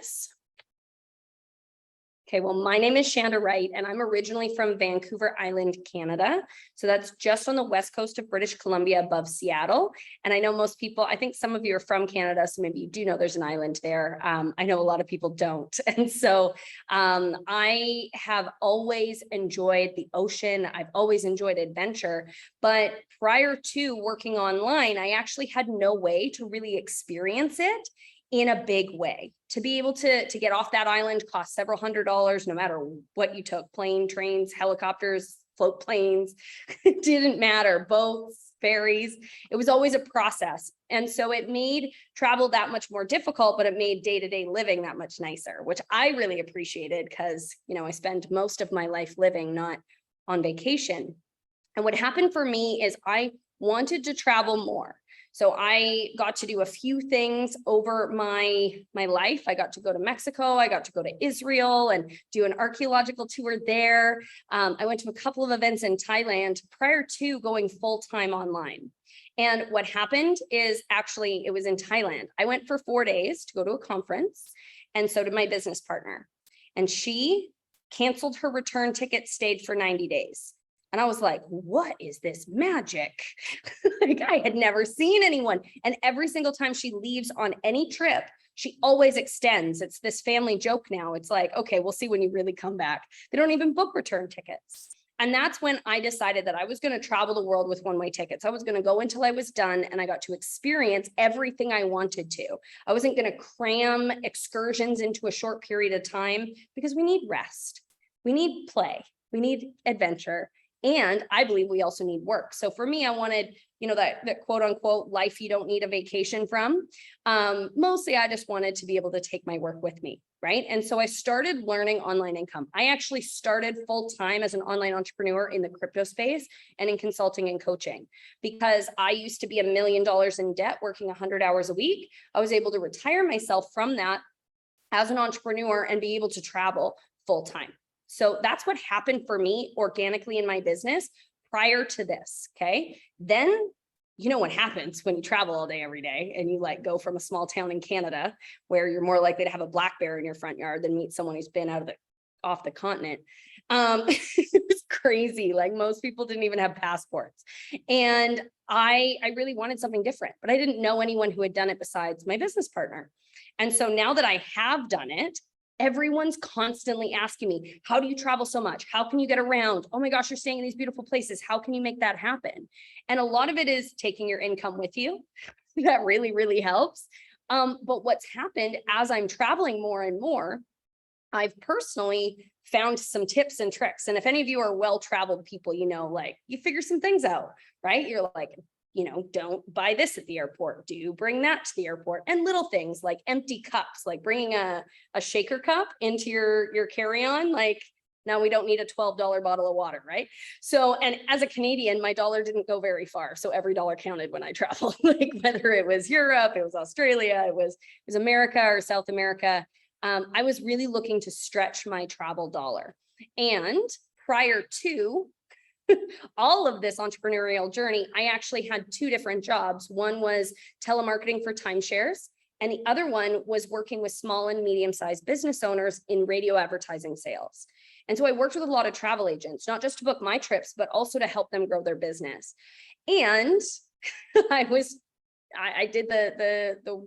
Okay, well, my name is Shanda Wright, and I'm originally from Vancouver Island, Canada. So that's just on the west coast of British Columbia above Seattle. And I know most people, I think some of you are from Canada, so maybe you do know there's an island there. I know a lot of people don't. And so I have always enjoyed the ocean. I've always enjoyed adventure. But prior to working online, I actually had no way to really experience it in a big way. To be able to get off that island cost several $100s, no matter what you took, plane, trains, helicopters, float planes, it didn't matter, boats, ferries, it was always a process. And so it made travel that much more difficult, but it made day-to-day living that much nicer, which I really appreciated because, you know, I spend most of my life living, not on vacation. And what happened for me is I wanted to travel more. So I got to do a few things over my life. I got to go to Mexico. I got to go to Israel and do an archaeological tour there. I went to a couple of events in Thailand prior to going full-time online. And what happened is actually it was in Thailand. I went for 4 days to go to a conference, and so did my business partner. And she canceled her return ticket, stayed for 90 days. And I was like, what is this magic? Like, I had never seen anyone. And every single time she leaves on any trip, she always extends. It's this family joke now. It's like, okay, we'll see when you really come back. They don't even book return tickets. And that's when I decided that I was going to travel the world with one-way tickets. I was going to go until I was done and I got to experience everything I wanted to. I wasn't going to cram excursions into a short period of time because we need rest. We need play. We need adventure. And I believe we also need work. So for me, I wanted, you know, that quote unquote life you don't need a vacation from. Mostly I just wanted to be able to take my work with me, right? And so I started learning online income. I actually started full-time as an online entrepreneur in the crypto space and in consulting and coaching, because I used to be $1 million in debt working 100 hours a week. I was able to retire myself from that as an entrepreneur and be able to travel full-time. So that's what happened for me organically in my business prior to this. Okay. Then, you know what happens when you travel all day, every day, and you like go from a small town in Canada where you're more likely to have a black bear in your front yard than meet someone who's been off the continent. It's crazy. Like most people didn't even have passports. And I really wanted something different, but I didn't know anyone who had done it besides my business partner. And so now that I have done it, everyone's constantly asking me, how do you travel so much? How can you get around? Oh my gosh, you're staying in these beautiful places. How can you make that happen? And a lot of it is taking your income with you. That really, really helps. But what's happened as I'm traveling more and more, I've personally found some tips and tricks. And if any of you are well-traveled people, you know, like you figure some things out, right? You're like, you know, don't buy this at the airport. Do bring that to the airport, and little things like empty cups, like bringing a shaker cup into your carry-on. Like now we don't need a $12 bottle of water, right? So, and as a Canadian, my dollar didn't go very far. So every dollar counted when I traveled, like whether it was Europe, it was Australia, it was America or South America. I was really looking to stretch my travel dollar. And prior to all of this entrepreneurial journey, I actually had 2 different jobs. One was telemarketing for timeshares, and the other one was working with small and medium-sized business owners in radio advertising sales. And so I worked with a lot of travel agents, not just to book my trips, but also to help them grow their business. And I did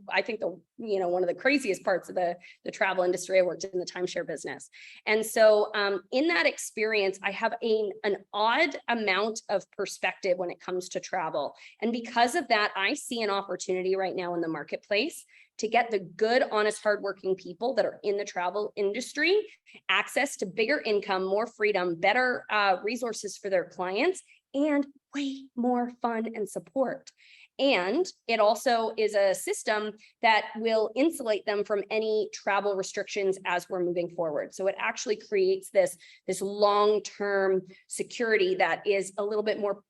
I think you know, one of the craziest parts of the travel industry. I worked in the timeshare business. And so in that experience, I have an odd amount of perspective when it comes to travel. And because of that, I see an opportunity right now in the marketplace to get the good, honest, hardworking people that are in the travel industry access to bigger income, more freedom, better resources for their clients, and way more fun and support. And it also is a system that will insulate them from any travel restrictions as we're moving forward. So it actually creates this long-term security that is a little bit more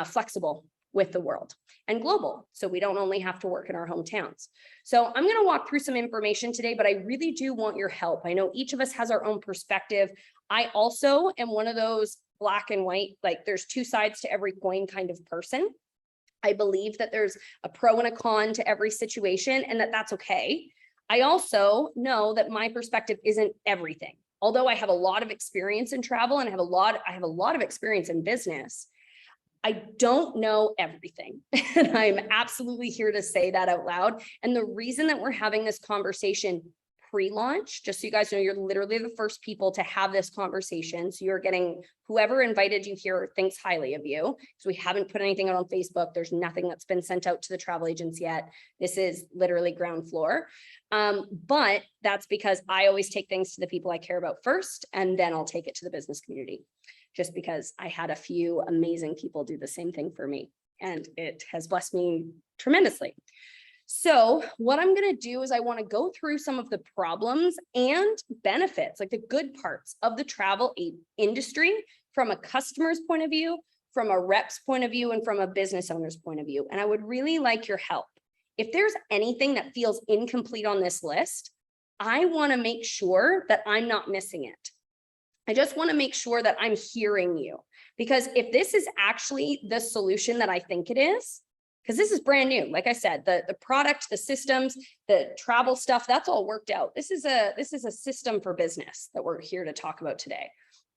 flexible with the world and global. So we don't only have to work in our hometowns. So I'm going to walk through some information today, but I really do want your help. I know each of us has our own perspective. I also am one of those black and white, like there's 2 sides to every coin kind of person. I believe that there's a pro and a con to every situation, and that's okay. I also know that my perspective isn't everything. Although I have a lot of experience in travel and I have a lot of experience in business, I don't know everything. And I'm absolutely here to say that out loud. And the reason that we're having this conversation pre-launch, just so you guys know, you're literally the first people to have this conversation. So you're getting, whoever invited you here thinks highly of you. So we haven't put anything out on Facebook. There's nothing that's been sent out to the travel agents yet. This is literally ground floor. But that's because I always take things to the people I care about first, and then I'll take it to the business community, just because I had a few amazing people do the same thing for me, and it has blessed me tremendously. So what I'm going to do is I want to go through some of the problems and benefits, like the good parts of the travel industry from a customer's point of view, from a rep's point of view, and from a business owner's point of view. And I would really like your help. If there's anything that feels incomplete on this list, I want to make sure that I'm not missing it. I just want to make sure that I'm hearing you, because if this is actually the solution that I think it is, because this is brand new. Like I said, the product, the systems, the travel stuff, that's all worked out. This is a system for business that we're here to talk about today.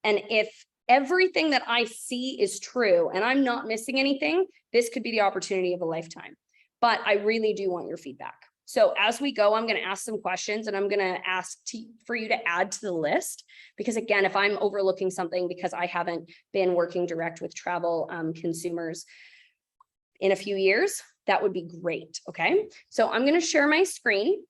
And if everything that I see is true and I'm not missing anything, this could be the opportunity of a lifetime. But I really do want your feedback. So as we go, I'm going to ask some questions, and I'm going to ask for you to add to the list, because again, if I'm overlooking something because I haven't been working direct with travel consumers in a few years, that would be great. Okay, so I'm going to share my screen.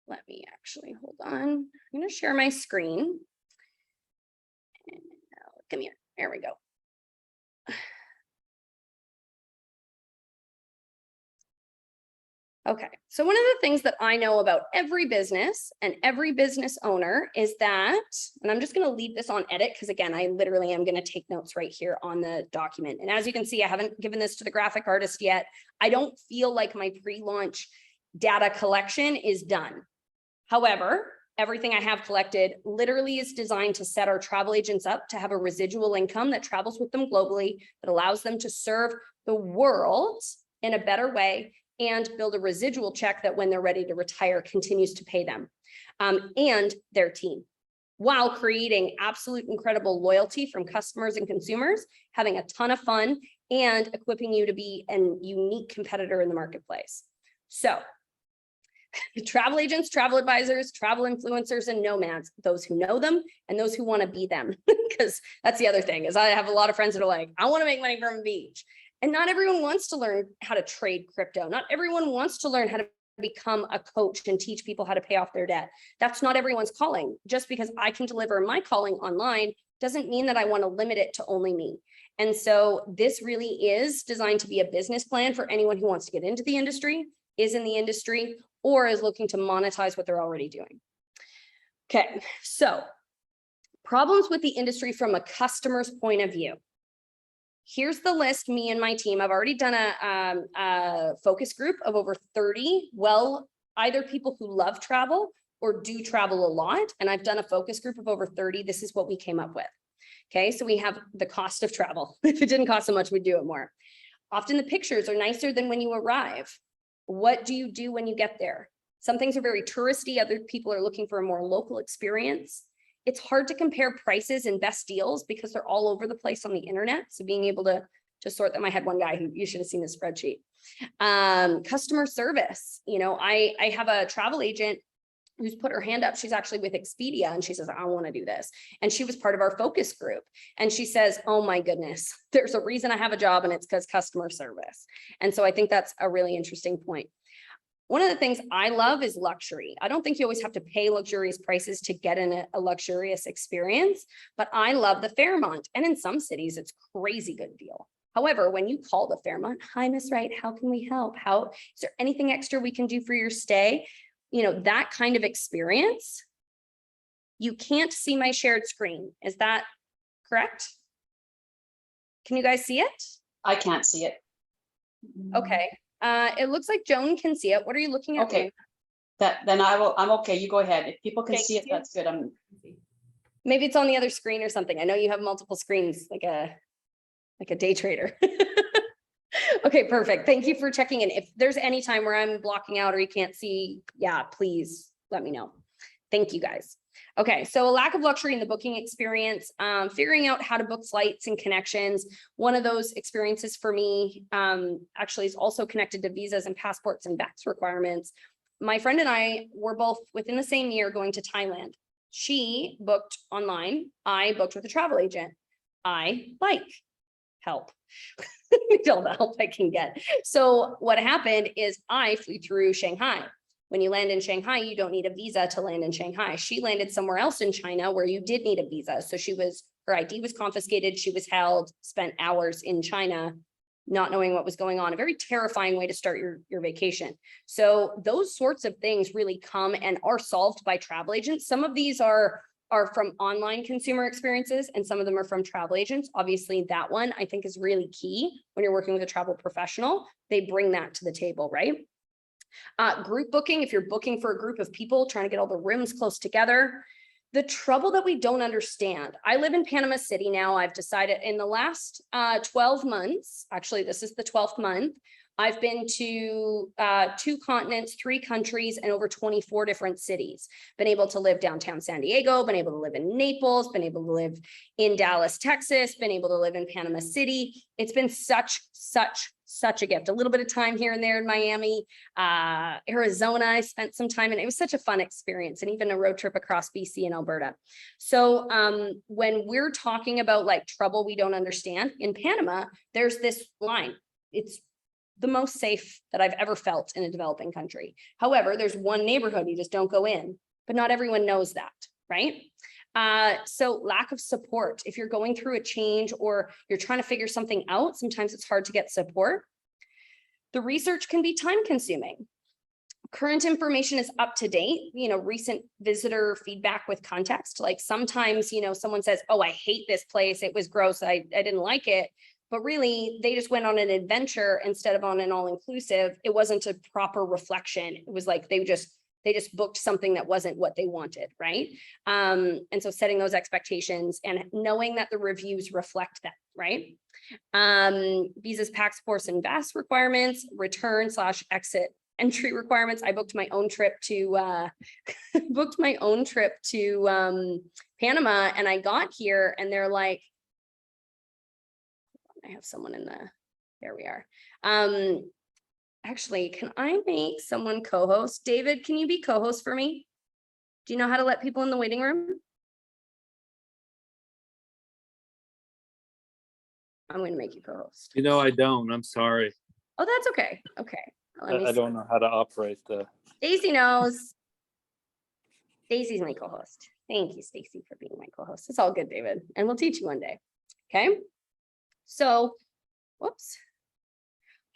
Let me actually, hold on. I'm going to share my screen. Come here. There we go. Okay, so one of the things that I know about every business and every business owner is that, and I'm just going to leave this on edit because again, I literally am going to take notes right here on the document. And as you can see, I haven't given this to the graphic artist yet. I don't feel like my pre-launch data collection is done. However, everything I have collected literally is designed to set our travel agents up to have a residual income that travels with them globally, that allows them to serve the world in a better way, and build a residual check that when they're ready to retire continues to pay them and their team, while creating absolute incredible loyalty from customers and consumers, having a ton of fun, and equipping you to be a unique competitor in the marketplace. So travel agents, travel advisors, travel influencers, and nomads, those who know them and those who want to be them, because that's the other thing is I have a lot of friends that are like, I want to make money from a beach. And not everyone wants to learn how to trade crypto. Not everyone wants to learn how to become a coach and teach people how to pay off their debt. That's not everyone's calling. Just because I can deliver my calling online doesn't mean that I want to limit it to only me. And so this really is designed to be a business plan for anyone who wants to get into the industry, is in the industry, or is looking to monetize what they're already doing. Okay, so problems with the industry from a customer's point of view. Here's the list, me and my team. I've already done a focus group of over 30, either people who love travel or do travel a lot. And I've done a focus group of over 30. This is what we came up with. Okay, so we have the cost of travel. If it didn't cost so much, we'd do it more. Often the pictures are nicer than when you arrive. What do you do when you get there? Some things are very touristy. Other people are looking for a more local experience. It's hard to compare prices and best deals because they're all over the place on the internet. So being able to sort them, I had one guy who, you should have seen the spreadsheet. Customer service. You know, I have a travel agent who's put her hand up. She's actually with Expedia, and she says, I want to do this. And she was part of our focus group. And she says, oh my goodness, there's a reason I have a job, and it's because customer service. And so I think that's a really interesting point. One of the things I love is luxury. I don't think you always have to pay luxurious prices to get in a luxurious experience, but I love the Fairmont. And in some cities, it's crazy good deal. However, when you call the Fairmont, hi, Miss Wright, how can we help? Is there anything extra we can do for your stay? You know, that kind of experience. You can't see my shared screen. Is that correct? Can you guys see it? I can't see it. Okay. It looks like Joan can see it. What are you looking at? Okay. Then I'm okay. You go ahead. If people can see it, that's good. Maybe it's on the other screen or something. I know you have multiple screens, like a day trader. Okay, perfect. Thank you for checking in. If there's any time where I'm blocking out or you can't see, yeah, please let me know. Thank you guys. Okay, so a lack of luxury in the booking experience, figuring out how to book flights and connections. One of those experiences for me actually is also connected to visas and passports and vax requirements. My friend and I were both within the same year going to Thailand. She booked online. I booked with a travel agent. I like help. All the help I can get. So what happened is I flew through Shanghai. When you land in Shanghai, you don't need a visa to land in Shanghai. She landed somewhere else in China where you did need a visa. So her ID was confiscated. She was held, spent hours in China, not knowing what was going on. A very terrifying way to start your vacation. So those sorts of things really come and are solved by travel agents. Some of these are from online consumer experiences and some of them are from travel agents. Obviously that one I think is really key when you're working with a travel professional. They bring that to the table, right? Group booking, if you're booking for a group of people, trying to get all the rooms close together. The trouble that we don't understand. I live in Panama City now. I've decided in the last 12 months, actually, this is the 12th month, I've been to 2 continents, 3 countries, and over 24 different cities. Been able to live downtown San Diego, been able to live in Naples, been able to live in Dallas, Texas, been able to live in Panama City. It's been such a gift. A little bit of time here and there in Miami, Arizona. I spent some time and it was such a fun experience, and even a road trip across BC and Alberta. So when we're talking about like trouble we don't understand in Panama, there's this line. It's the most safe that I've ever felt in a developing country. However, there's one neighborhood you just don't go in, but not everyone knows that, right? So lack of support. If you're going through a change or you're trying to figure something out, sometimes it's hard to get support. The research can be time consuming. Current information is up to date, recent visitor feedback with context. Like sometimes, someone says, oh, I hate this place. It was gross. I didn't like it. But really, they just went on an adventure instead of on an all-inclusive. It wasn't a proper reflection. It was like they just booked something that wasn't what they wanted, right? And so setting those expectations and knowing that the reviews reflect that, right? Visas, passports, and VAS requirements, return/exit entry requirements. I booked my own trip to Panama, and I got here and they're like, I have someone there we are. Actually, can I make someone co-host? David, can you be co-host for me? Do you know how to let people in the waiting room? I'm going to make you co-host. I don't. I'm sorry. Oh, that's okay. Okay. I don't know how to operate the. Daisy knows. Daisy's my co-host. Thank you, Stacy, for being my co-host. It's all good, David. And we'll teach you one day. Okay. So, whoops.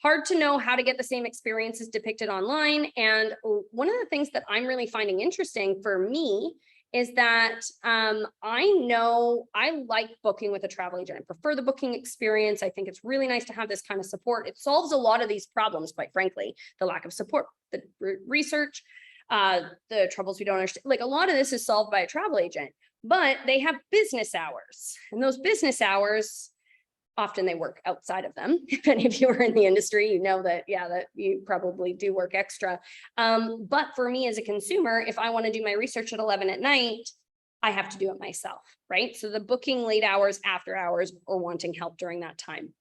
Hard to know how to get the same experiences depicted online. And one of the things that I'm really finding interesting for me is that I know I like booking with a travel agent. I prefer the booking experience. I think it's really nice to have this kind of support. It solves a lot of these problems, quite frankly, the lack of support, the research, the troubles we don't understand. Like a lot of this is solved by a travel agent, but they have business hours, and those business hours, often they work outside of them. If any of you are in the industry, you know that, yeah, that you probably do work extra. But for me as a consumer, if I want to do my research at 11 at night, I have to do it myself, right? So the booking late hours, after hours, or wanting help during that time.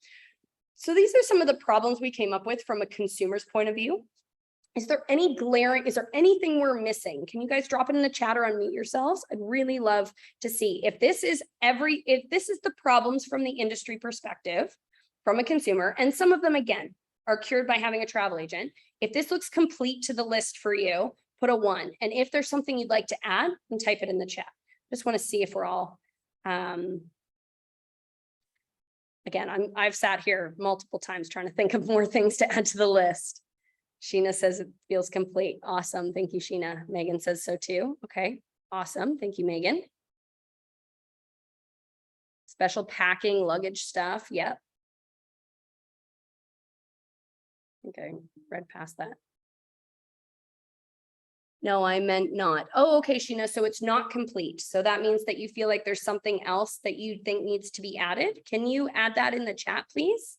So these are some of the problems we came up with from a consumer's point of view. Is there anything we're missing? Can you guys drop it in the chat or unmute yourselves? I'd really love to see if this is the problems from the industry perspective, from a consumer, and some of them again are cured by having a travel agent. If this looks complete to the list for you, put a 1. And if there's something you'd like to add, then type it in the chat. Just want to see if we're all, again, I've sat here multiple times trying to think of more things to add to the list. Sheena says it feels complete. Awesome. Thank you, Sheena. Megan says so too. Okay. Awesome. Thank you, Megan. Special packing, luggage stuff. Yep. I think I read past that. No, I meant not. Oh, okay, Sheena. So it's not complete. So that means that you feel like there's something else that you think needs to be added. Can you add that in the chat, please?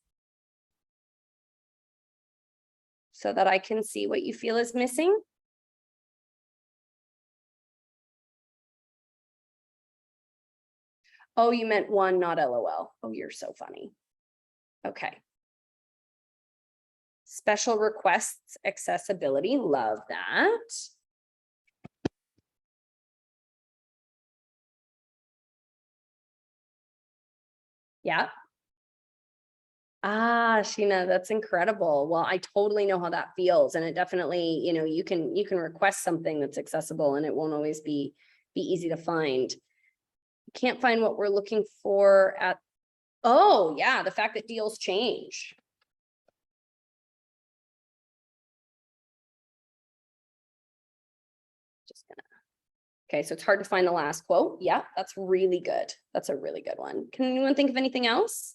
so that I can see what you feel is missing. Oh, you meant one, not LOL. Oh, you're so funny. Okay. Special requests, accessibility, love that. Yeah. Ah, Sheena, that's incredible. Well, I totally know how that feels. And it definitely, you can request something that's accessible and it won't always be easy to find. Can't find what we're looking for at, oh yeah, the fact that deals change. Just gonna, okay, so it's hard to find the last quote. Yeah, that's really good. That's a really good one. Can anyone think of anything else?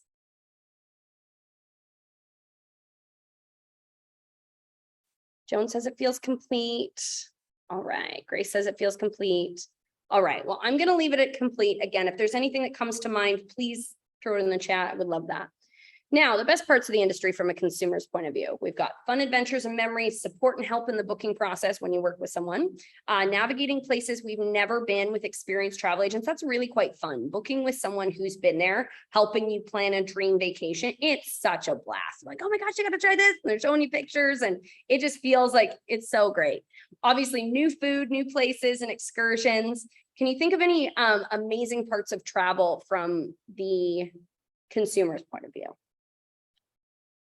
Joan says it feels complete. All right, Grace says it feels complete. All right, well, I'm gonna leave it at complete. Again, if there's anything that comes to mind, please throw it in the chat. I would love that. Now, the best parts of the industry from a consumer's point of view. We've got fun adventures and memories, support and help in the booking process when you work with someone, navigating places we've never been with experienced travel agents. That's really quite fun. Booking with someone who's been there, helping you plan a dream vacation. It's such a blast. Like, oh my gosh, you got to try this. And they're showing you pictures and it just feels like it's so great. Obviously, new food, new places and excursions. Can you think of any amazing parts of travel from the consumer's point of view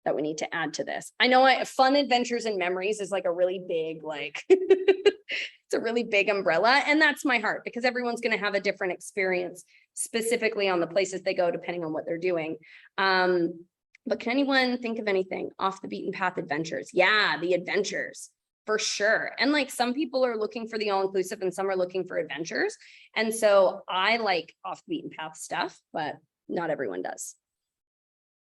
that we need to add to this? I know fun adventures and memories is like a really big, like, it's a really big umbrella. And that's my heart because everyone's going to have a different experience specifically on the places they go, depending on what they're doing. But can anyone think of anything off the beaten path adventures? Yeah, the adventures for sure. And like some people are looking for the all-inclusive and some are looking for adventures. And so I like off the beaten path stuff, but not everyone does.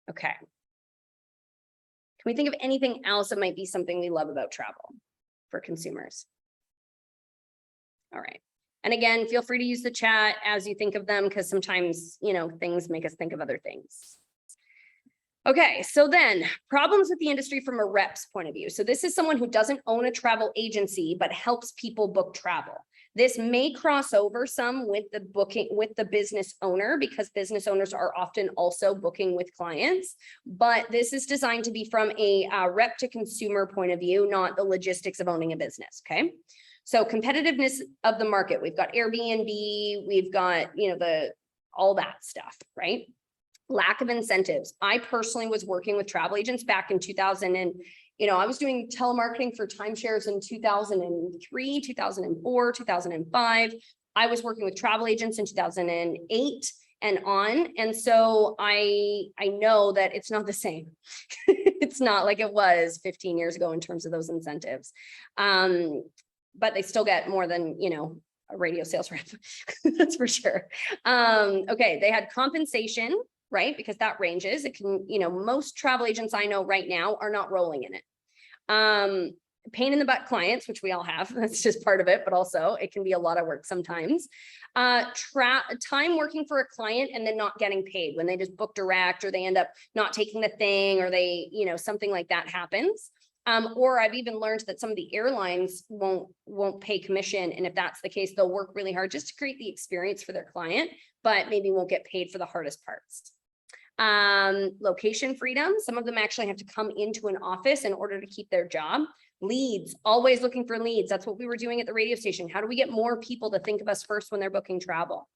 Okay. Can we think of anything else that might be something we love about travel for consumers? All right. And again, feel free to use the chat as you think of them, because sometimes, things make us think of other things. Okay, so then problems with the industry from a rep's point of view. So this is someone who doesn't own a travel agency, but helps people book travel. This may cross over some with the booking with the business owner because business owners are often also booking with clients, but this is designed to be from a rep to consumer point of view, not the logistics of owning a business, okay? So competitiveness of the market, we've got Airbnb, we've got, all that stuff, right? Lack of incentives. I personally was working with travel agents back in 2000 and, I was doing telemarketing for timeshares in 2003, 2004, 2005. I was working with travel agents in 2008 and on. And so I know that it's not the same. It's not like it was 15 years ago in terms of those incentives. But they still get more than, a radio sales rep. That's for sure. Okay, they had compensation, right? Because that ranges. It can, most travel agents I know right now are not rolling in it. Pain in the butt clients, which we all have. That's just part of it, but also it can be a lot of work sometimes. Time working for a client and then not getting paid when they just book direct or they end up not taking the thing or they, something like that happens. Or I've even learned that some of the airlines won't pay commission. And if that's the case, they'll work really hard just to create the experience for their client, but maybe won't get paid for the hardest parts. Location freedom. Some of them actually have to come into an office in order to keep their job. Leads, always looking for leads. That's what we were doing at the radio station. How do we get more people to think of us first when they're booking travel?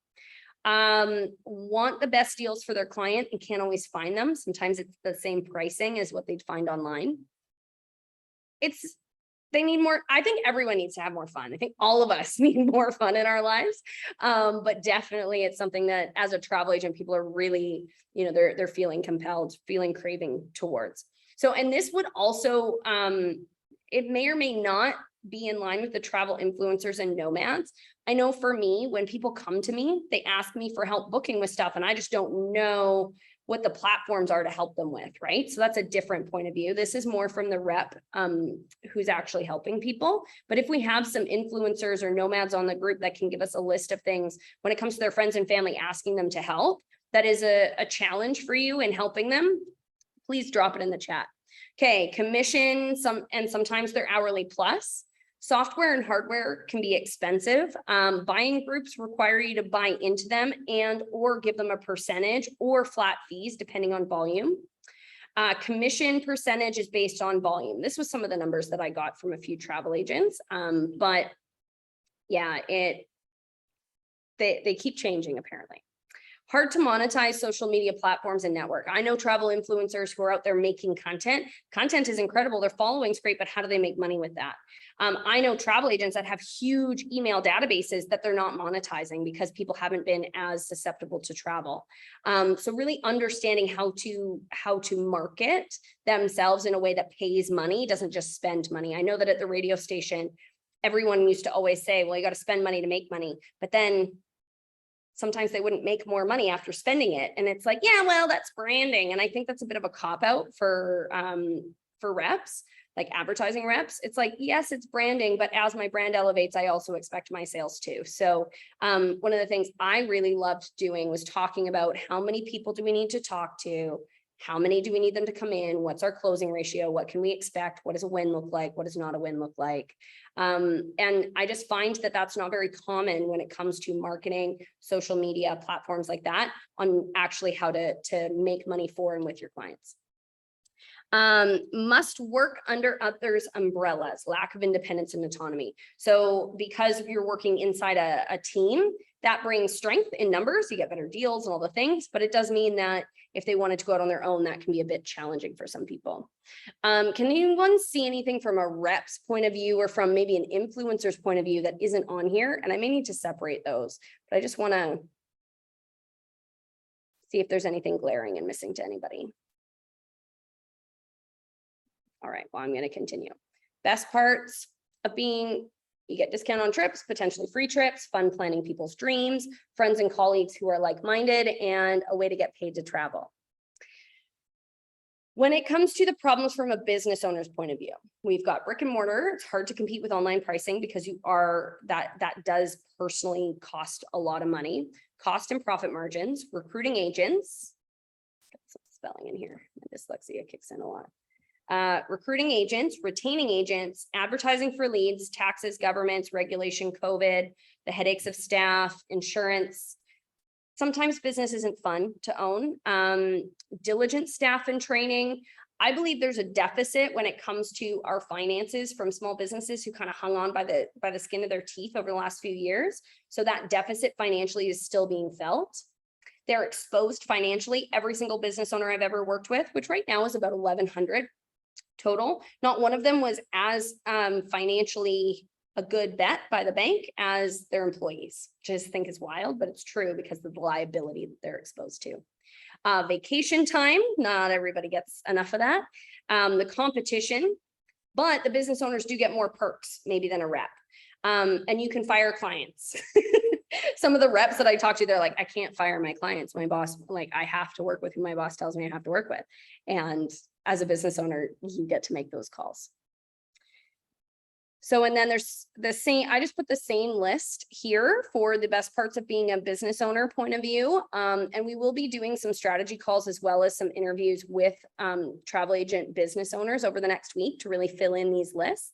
Want the best deals for their client and can't always find them. Sometimes it's the same pricing as what they'd find online. They need more. I think everyone needs to have more fun. I think all of us need more fun in our lives. But definitely it's something that as a travel agent, people are really, they're feeling compelled, feeling craving towards. So, and this would also, it may or may not be in line with the travel influencers and nomads. I know for me, when people come to me, they ask me for help booking with stuff and I just don't know what the platforms are to help them with, right? So that's a different point of view. This is more from the rep who's actually helping people. But if we have some influencers or nomads on the group that can give us a list of things when it comes to their friends and family, asking them to help, that is a challenge for you in helping them, please drop it in the chat. Okay, commission, sometimes they're hourly plus. Software and hardware can be expensive. Buying groups require you to buy into them and or give them a percentage or flat fees depending on volume. Commission percentage is based on volume. This was some of the numbers that I got from a few travel agents. But yeah, they keep changing apparently. Hard to monetize social media platforms and network. I know travel influencers who are out there making content. Content is incredible. Their following's great, but how do they make money with that? I know travel agents that have huge email databases that they're not monetizing because people haven't been as susceptible to travel. So really understanding how to market themselves in a way that pays money, doesn't just spend money. I know that at the radio station, everyone used to always say, well, you got to spend money to make money, but then sometimes they wouldn't make more money after spending it. And it's like, yeah, well, that's branding. And I think that's a bit of a cop out for reps, like advertising reps. It's like, yes, it's branding, but as my brand elevates, I also expect my sales too. So one of the things I really loved doing was talking about how many people do we need to talk to? How many do we need them to come in? What's our closing ratio? What can we expect? What does a win look like? What does not a win look like? And I just find that that's not very common when it comes to marketing, social media platforms like that, on actually how to make money for and with your clients. Must work under others' umbrellas, lack of independence and autonomy. So because you're working inside a team, that brings strength in numbers, you get better deals and all the things, but it does mean that if they wanted to go out on their own, that can be a bit challenging for some people. Can anyone see anything from a rep's point of view or from maybe an influencer's point of view that isn't on here? And I may need to separate those, but I just want to see if there's anything glaring and missing to anybody. All right, well, I'm going to continue. Best parts of being, you get discount on trips, potentially free trips, fun planning people's dreams, friends and colleagues who are like-minded, and a way to get paid to travel. When it comes to the problems from a business owner's point of view, we've got brick and mortar. It's hard to compete with online pricing because that does personally cost a lot of money. Cost and profit margins, recruiting agents. Got some spelling in here. My dyslexia kicks in a lot. Recruiting agents, retaining agents, advertising for leads, taxes, governments, regulation, COVID, the headaches of staff, insurance. Sometimes business isn't fun to own. Diligent staff and training. I believe there's a deficit when it comes to our finances from small businesses who kind of hung on by the skin of their teeth over the last few years. So that deficit financially is still being felt. They're exposed financially. Every single business owner I've ever worked with, which right now is about 1,100 total. Not one of them was as financially a good bet by the bank as their employees, which I just think is wild, but it's true because of the liability that they're exposed to. Vacation time, not everybody gets enough of that. The competition, but the business owners do get more perks maybe than a rep. And you can fire clients. Some of the reps that I talk to, they're like, I can't fire my clients. My boss, like, I have to work with who my boss tells me I have to work with. And as a business owner, you get to make those calls. So, and then there's the same, I just put the same list here for the best parts of being a business owner point of view. And we will be doing some strategy calls as well as some interviews with travel agent business owners over the next week to really fill in these lists.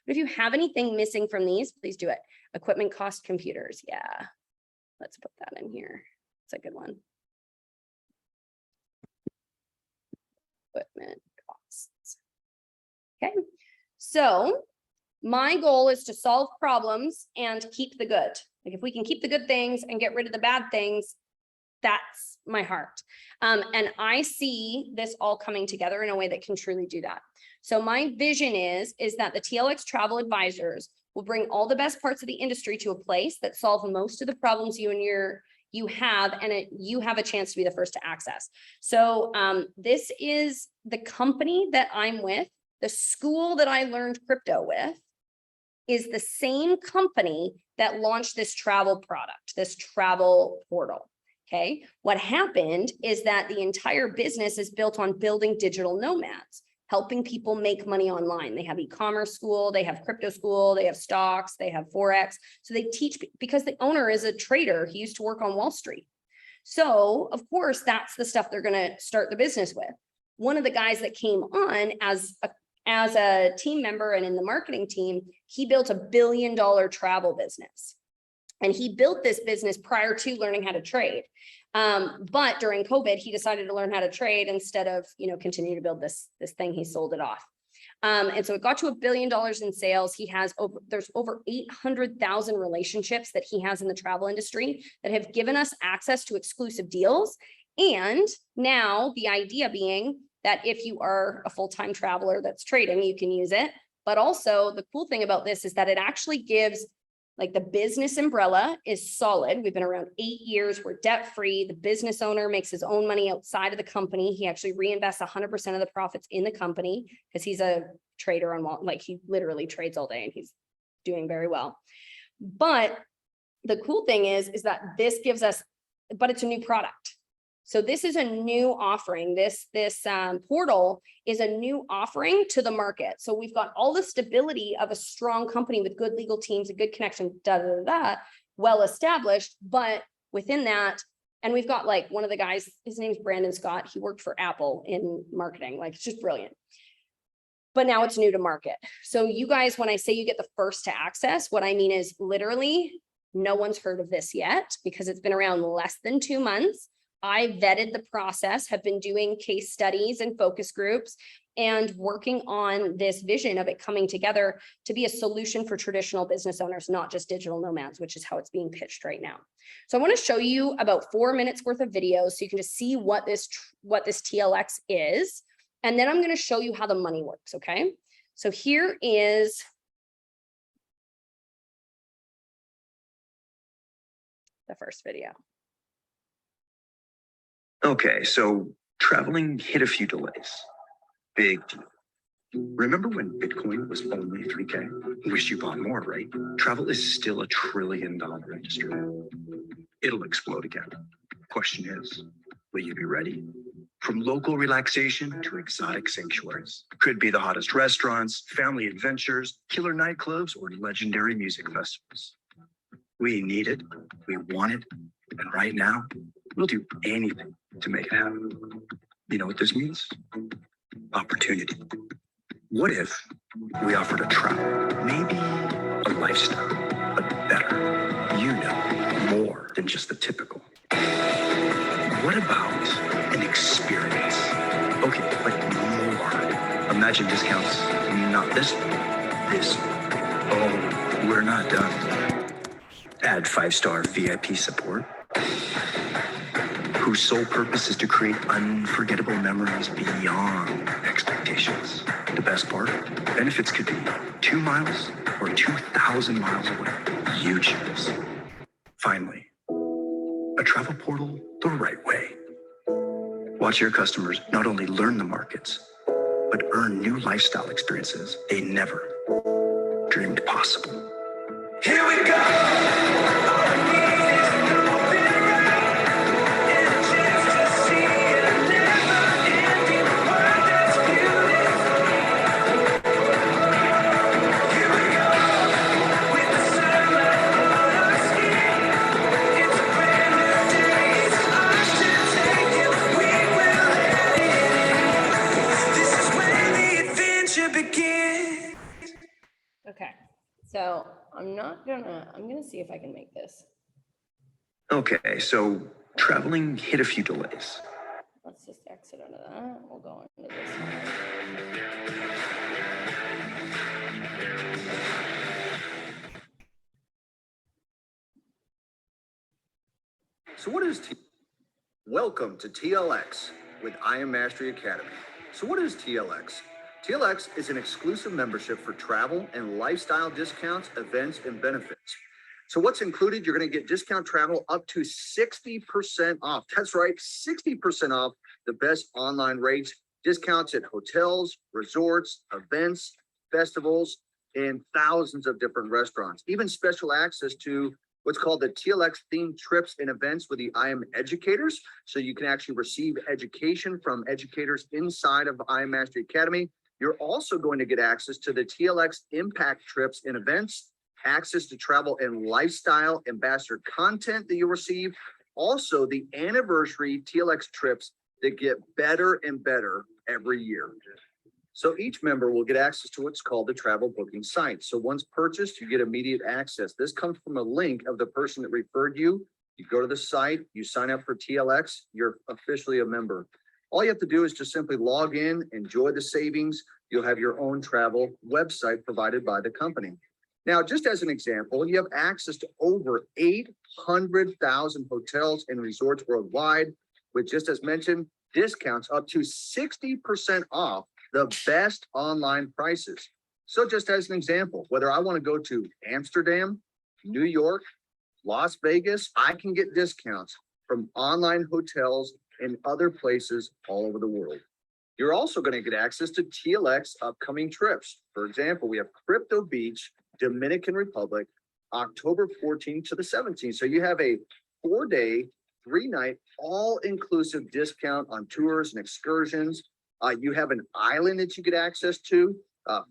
But if you have anything missing from these, please do it. Equipment cost, computers. Yeah, let's put that in here. It's a good one. Equipment costs. Okay, so my goal is to solve problems and keep the good. Like if we can keep the good things and get rid of the bad things, that's my heart. And I see this all coming together in a way that can truly do that. So my vision is that the TLX Travel Advisors will bring all the best parts of the industry to a place that solve most of the problems you have, and you have a chance to be the first to access. So this is the company that I'm with, the school that I learned crypto with, is the same company that launched this travel product, this travel portal. Okay. What happened is that the entire business is built on building digital nomads, helping people make money online. They have e-commerce school, they have crypto school, they have stocks, they have Forex. So they teach, because the owner is a trader. He used to work on Wall Street. So of course, that's the stuff they're going to start the business with. one of the guys that came on as a team member and in the marketing team, he built $1 billion travel business. And he built this business prior to learning how to trade. But during COVID, he decided to learn how to trade instead of, continue to build this thing. He sold it off. And so it got to $1 billion in sales. There's over 800,000 relationships that he has in the travel industry that have given us access to exclusive deals. And now the idea being that if you are a full-time traveler that's trading, you can use it. But also the cool thing about this is that it actually gives, like, the business umbrella is solid. We've been around 8 years. We're debt-free. The business owner makes his own money outside of the company. He actually reinvests 100% of the profits in the company because he's a trader on, like, he literally trades all day and he's doing very well. But the cool thing is that this gives us, but it's a new product. So this is a new offering. This portal is a new offering to the market. So we've got all the stability of a strong company with good legal teams, a good connection, well established. But within that, and we've got, like, one of the guys, his name's Brandon Scott. He worked for Apple in marketing. Like, it's just brilliant. But now it's new to market. So you guys, when I say you get the first to access, what I mean is literally no one's heard of this yet because it's been around less than 2 months. I vetted the process, have been doing case studies and focus groups and working on this vision of it coming together to be a solution for traditional business owners, not just digital nomads, which is how it's being pitched right now. So I want to show you about 4 minutes worth of videos so you can just see what this TLX is. And then I'm going to show you how the money works. Okay. So here is the first video. Okay, so traveling hit a few delays. Big deal. Remember when Bitcoin was only 3K? Wish you bought more, right? Travel is still $1 trillion industry. It'll explode again. Question is, will you be ready? From local relaxation to exotic sanctuaries. Could be the hottest restaurants, family adventures, killer nightclubs, or legendary music festivals. We need it, we want it, and right now, we'll do anything to make it happen. You know what this means? Opportunity. What if we offered a travel, maybe a lifestyle, but better, more than just the typical? What about an experience? Okay, but more. Imagine discounts, not this one. Oh, we're not done. Add 5-star VIP support, whose sole purpose is to create unforgettable memories beyond expectations. The best part, benefits could be 2 miles or 2,000 miles away. You choose. Finally, a travel portal the right way. Watch your customers not only learn the markets, but earn new lifestyle experiences they never dreamed possible. Here we go! Okay, so I'm gonna see if I can make this. Okay, so traveling hit a few delays. Let's just exit out of that. We'll go into this one. So what is Welcome to TLX with I Am Mastery Academy. So what is TLX? TLX is an exclusive membership for travel and lifestyle discounts, events, and benefits. So what's included? You're going to get discount travel up to 60% off. That's right, 60% off the best online rates, discounts at hotels, resorts, events, festivals, and thousands of different restaurants. Even special access to what's called the TLX themed trips and events with the I Am educators. So you can actually receive education from educators inside of I Am Mastery Academy. You're also going to get access to the TLX impact trips and events, access to travel and lifestyle ambassador content that you'll receive. Also the anniversary TLX trips that get better and better every year. So each member will get access to what's called the travel booking site. So once purchased, you get immediate access. This comes from a link of the person that referred you. You go to the site, you sign up for TLX, you're officially a member. All you have to do is just simply log in, enjoy the savings. You'll have your own travel website provided by the company. Now, just as an example, you have access to over 800,000 hotels and resorts worldwide, with, just as mentioned, discounts up to 60% off the best online prices. So just as an example, whether I want to go to Amsterdam, New York, Las Vegas, I can get discounts from online hotels and other places all over the world. You're also going to get access to TLX Upcoming Trips. For example, we have Crypto Beach, Dominican Republic, October 14th to the 17th. So you have a 4-day, 3-night, all-inclusive discount on tours and excursions. You have an island that you get access to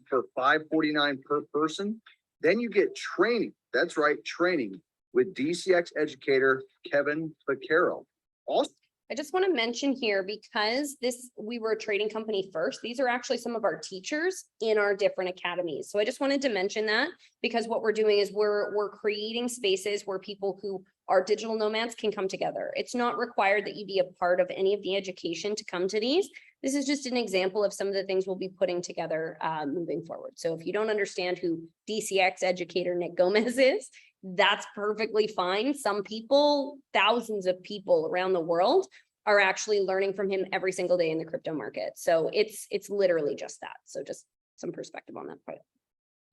for $549 per person. Then you get training. That's right, training with DCX educator Kevin Vaquero. Also, I just want to mention here, because we were a trading company first, these are actually some of our teachers in our different academies. So I just wanted to mention that, because what we're doing is we're creating spaces where people who are digital nomads can come together. It's not required that you be a part of any of the education to come to these. This is just an example of some of the things we'll be putting together moving forward. So if you don't understand who DCX educator Nick Gomez is, that's perfectly fine. Some people, thousands of people around the world, are actually learning from him every single day in the crypto market. So it's literally just that. So just some perspective on that part.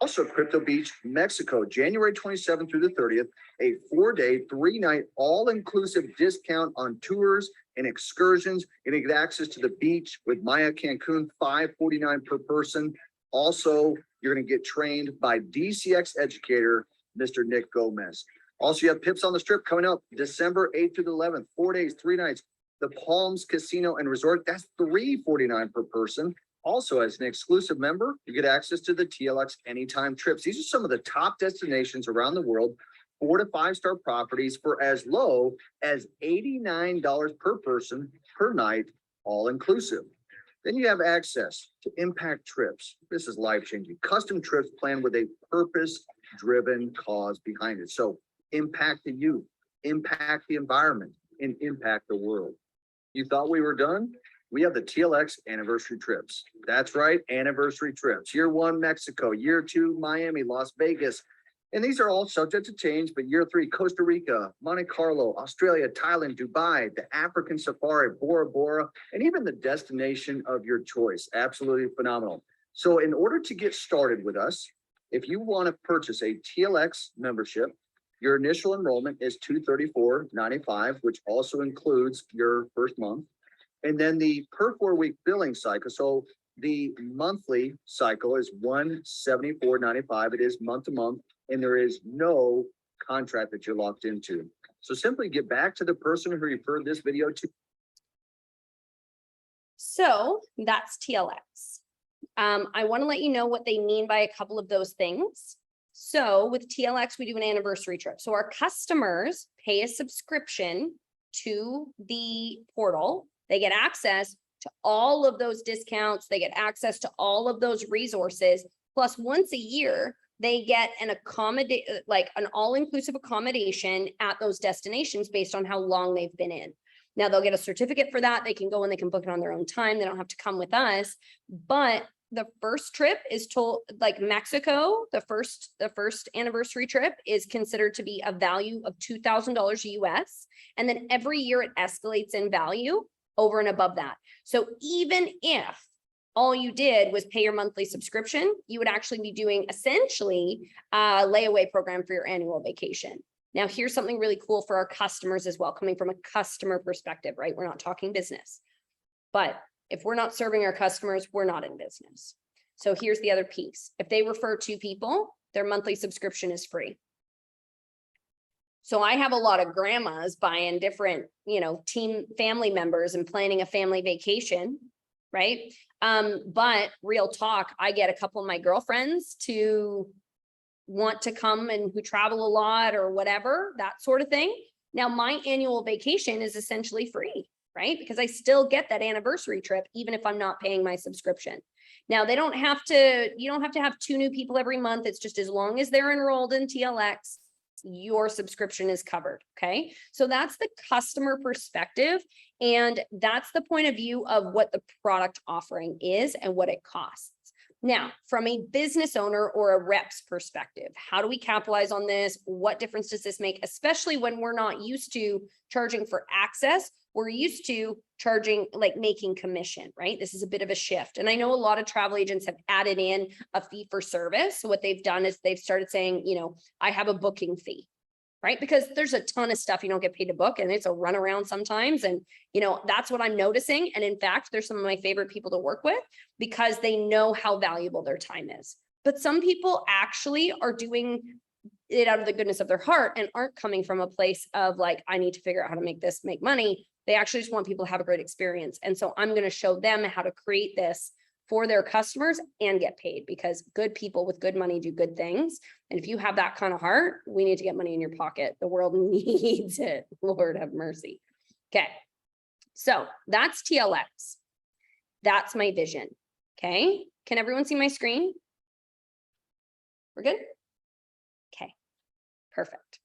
Also, Crypto Beach, Mexico, January 27th through the 30th, a 4-day, 3-night, all-inclusive discount on tours and excursions. You're gonna get access to the beach with Maya Cancun, $549 per person. Also, you're gonna get trained by DCX educator, Mr. Nick Gomez. Also, you have Pips on the Strip coming up December 8th through the 11th, 4 days, 3 nights. The Palms Casino and Resort, that's $349 per person. Also, as an exclusive member, you get access to the TLX Anytime Trips. These are some of the top destinations around the world, 4 to 5-star properties for as low as $89 per person per night, all inclusive. Then you have access to Impact Trips. This is life-changing. Custom trips planned with a purpose-driven cause behind it. So impact the youth, impact the environment, and impact the world. You thought we were done? We have the TLX anniversary trips. That's right, anniversary trips. Year 1, Mexico. Year 2, Miami, Las Vegas. And these are all subject to change, but year 3, Costa Rica, Monte Carlo, Australia, Thailand, Dubai, the African safari, Bora Bora, and even the destination of your choice. Absolutely phenomenal. So in order to get started with us, if you want to purchase a TLX membership, your initial enrollment is $234.95, which also includes your first month. And then the per 4-week billing cycle. So the monthly cycle is $174.95. It is month to month, and there is no contract that you're locked into. So simply get back to the person who referred this video to. So that's TLX. I want to let you know what they mean by a couple of those things. So with TLX, we do an anniversary trip. So our customers pay a subscription to the portal. They get access to all of those discounts. They get access to all of those resources. Plus, once a year, they get an all-inclusive accommodation at those destinations based on how long they've been in. Now they'll get a certificate for that. They can go and they can book it on their own time. They don't have to come with us. But the first trip is told, like Mexico, the first anniversary trip is considered to be a value of $2,000 US. And then every year it escalates in value over and above that. So even if all you did was pay your monthly subscription, you would actually be doing essentially a layaway program for your annual vacation. Now, here's something really cool for our customers as well, coming from a customer perspective, right? We're not talking business, but if we're not serving our customers, we're not in business. So here's the other piece. If they refer 2 people, their monthly subscription is free. So I have a lot of grandmas buying different, team family members and planning a family vacation, right? But real talk, I get a couple of my girlfriends to want to come and who travel a lot or whatever, that sort of thing. Now my annual vacation is essentially free, right? Because I still get that anniversary trip, even if I'm not paying my subscription. Now, you don't have to have 2 new people every month. It's just as long as they're enrolled in TLX, your subscription is covered. Okay. So that's the customer perspective. And that's the point of view of what the product offering is and what it costs. Now, from a business owner or a rep's perspective, how do we capitalize on this? What difference does this make? Especially when we're not used to charging for access. We're used to charging, like making commission, right? This is a bit of a shift. And I know a lot of travel agents have added in a fee for service. So what they've done is they've started saying, I have a booking fee, right? Because there's a ton of stuff you don't get paid to book, and it's a runaround sometimes. And, that's what I'm noticing. And in fact, they're some of my favorite people to work with because they know how valuable their time is. But some people actually are doing it out of the goodness of their heart and aren't coming from a place of like, I need to figure out how to make money. They actually just want people to have a great experience. And so I'm going to show them how to create this for their customers and get paid, because good people with good money do good things. And if you have that kind of heart, we need to get money in your pocket. The world needs it. Lord have mercy. Okay. So that's TLX. That's my vision. Okay. Can everyone see my screen? We're good? Okay. Perfect.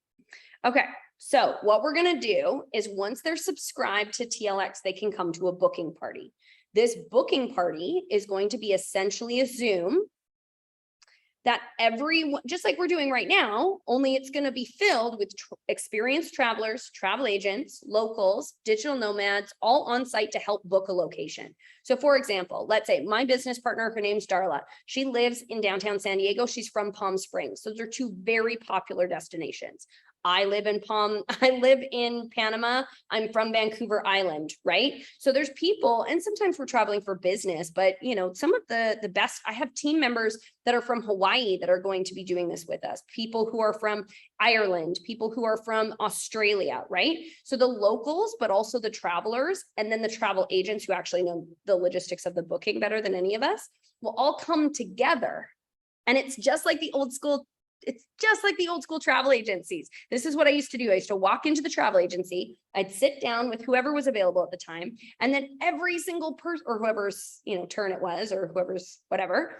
Okay. So what we're going to do is once they're subscribed to TLX, they can come to a booking party. This booking party is going to be essentially a Zoom that everyone, just like we're doing right now, only it's going to be filled with experienced travelers, travel agents, locals, digital nomads, all on site to help book a location. So for example, let's say my business partner, her name's Darla. She lives in downtown San Diego. She's from Palm Springs. So those are 2 very popular destinations. I live in Panama. I'm from Vancouver Island, right? So there's people, and sometimes we're traveling for business, but some of the best, I have team members that are from Hawaii that are going to be doing this with us, people who are from Ireland, people who are from Australia, right? So the locals, but also the travelers, and then the travel agents who actually know the logistics of the booking better than any of us, will all come together. And it's just like the old school travel agencies. This is what I used to do. I used to walk into the travel agency. I'd sit down with whoever was available at the time. And then every single person, or whoever's, turn it was, or whoever's whatever,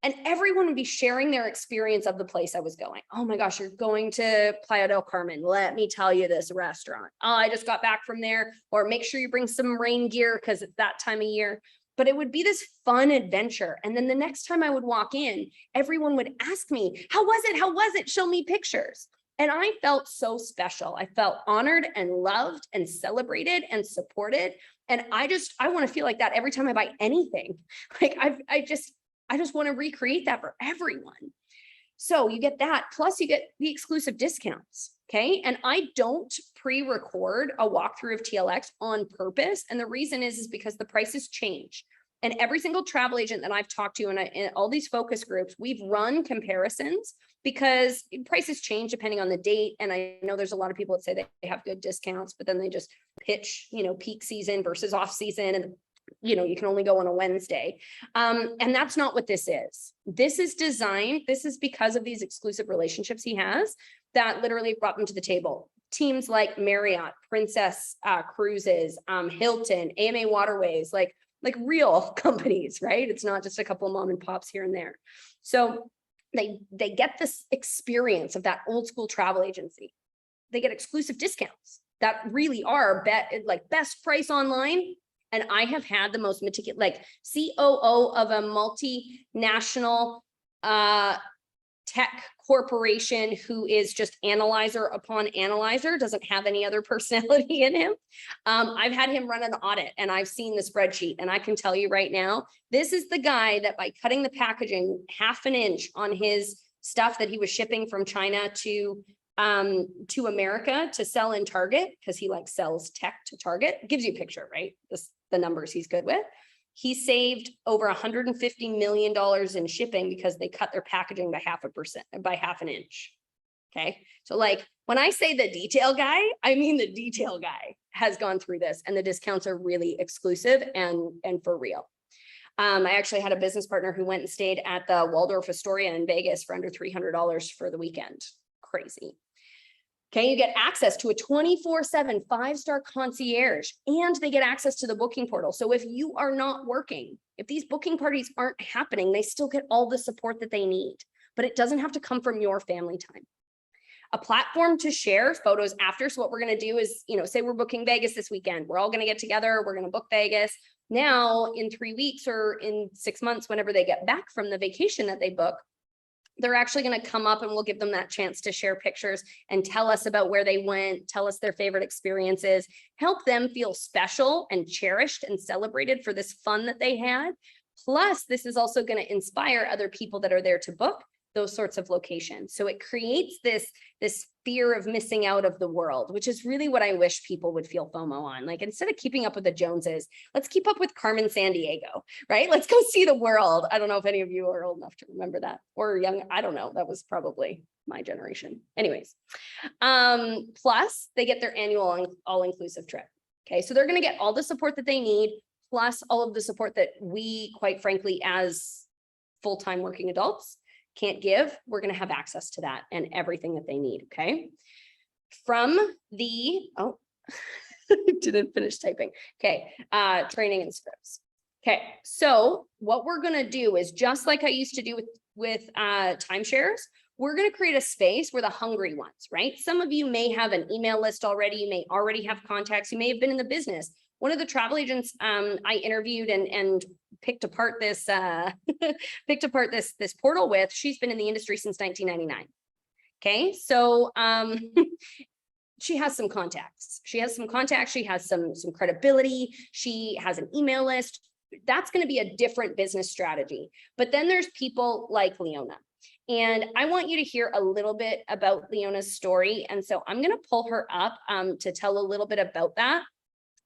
and everyone would be sharing their experience of the place I was going. Oh my gosh, you're going to Playa del Carmen. Let me tell you this restaurant. Oh, I just got back from there. Or make sure you bring some rain gear because it's that time of year. But it would be this fun adventure. And then the next time I would walk in, everyone would ask me, how was it? How was it? Show me pictures. And I felt so special. I felt honored and loved and celebrated and supported. And I want to feel like that every time I buy anything. Like I just want to recreate that for everyone. So you get that, plus you get the exclusive discounts. Okay. And I don't pre-record a walkthrough of TLX on purpose. And the reason is because the prices change. And every single travel agent that I've talked to in all these focus groups, we've run comparisons because prices change depending on the date. And I know there's a lot of people that say they have good discounts, but then they just pitch, peak season versus off season. And you can only go on a Wednesday. And that's not what this is. This is designed. This is because of these exclusive relationships he has that literally brought them to the table. Teams like Marriott, Princess Cruises, Hilton, AMA Waterways, like real companies, right? It's not just a couple of mom and pops here and there. So they get this experience of that old school travel agency. They get exclusive discounts that really are best price online. And I have had the most meticulous, COO of a multinational tech corporation who is just analyzer upon analyzer, doesn't have any other personality in him. I've had him run an audit and I've seen the spreadsheet, and I can tell you right now, this is the guy that by cutting the packaging 1/2 inch on his stuff that he was shipping from China to America to sell in Target, because he sells tech to Target. It gives you a picture, right? The numbers he's good with. He saved over $150 million in shipping because they cut their packaging by 1/2 inch. Okay. So when I say the detail guy, I mean the detail guy has gone through this, and the discounts are really exclusive and for real. I actually had a business partner who went and stayed at the Waldorf Astoria in Vegas for under $300 for the weekend. Crazy. Okay, you get access to a 24/7 5-star concierge, and they get access to the booking portal. So if you are not working, if these booking parties aren't happening, they still get all the support that they need, but it doesn't have to come from your family time. A platform to share photos after. So what we're going to do is, say we're booking Vegas this weekend. We're all going to get together. We're going to book Vegas. Now in 3 weeks or in 6 months, whenever they get back from the vacation that they book, they're actually going to come up and we'll give them that chance to share pictures and tell us about where they went, tell us their favorite experiences, help them feel special and cherished and celebrated for this fun that they had. Plus, this is also going to inspire other people that are there to book those sorts of locations. So it creates this fear of missing out of the world, which is really what I wish people would feel FOMO on. Like, instead of keeping up with the Joneses, let's keep up with Carmen Sandiego, right? Let's go see the world. I don't know if any of you are old enough to remember that, or young. I don't know. That was probably my generation. Anyways, plus they get their annual all-inclusive trip. Okay, so they're going to get all the support that they need, plus all of the support that we, quite frankly, as full-time working adults, can't give. We're going to have access to that and everything that they need. Okay. From the, didn't finish typing. Okay. Training and scripts. Okay. So what we're going to do is, just like I used to do with timeshares, we're going to create a space where the hungry ones, right? Some of you may have an email list already. You may already have contacts. You may have been in the business. One of the travel agents I interviewed and picked apart this this portal with, she's been in the industry since 1999. Okay, so she has some contacts. She has some credibility. She has an email list. That's going to be a different business strategy. But then there's people like Leona. And I want you to hear a little bit about Leona's story. And so I'm going to pull her up to tell a little bit about that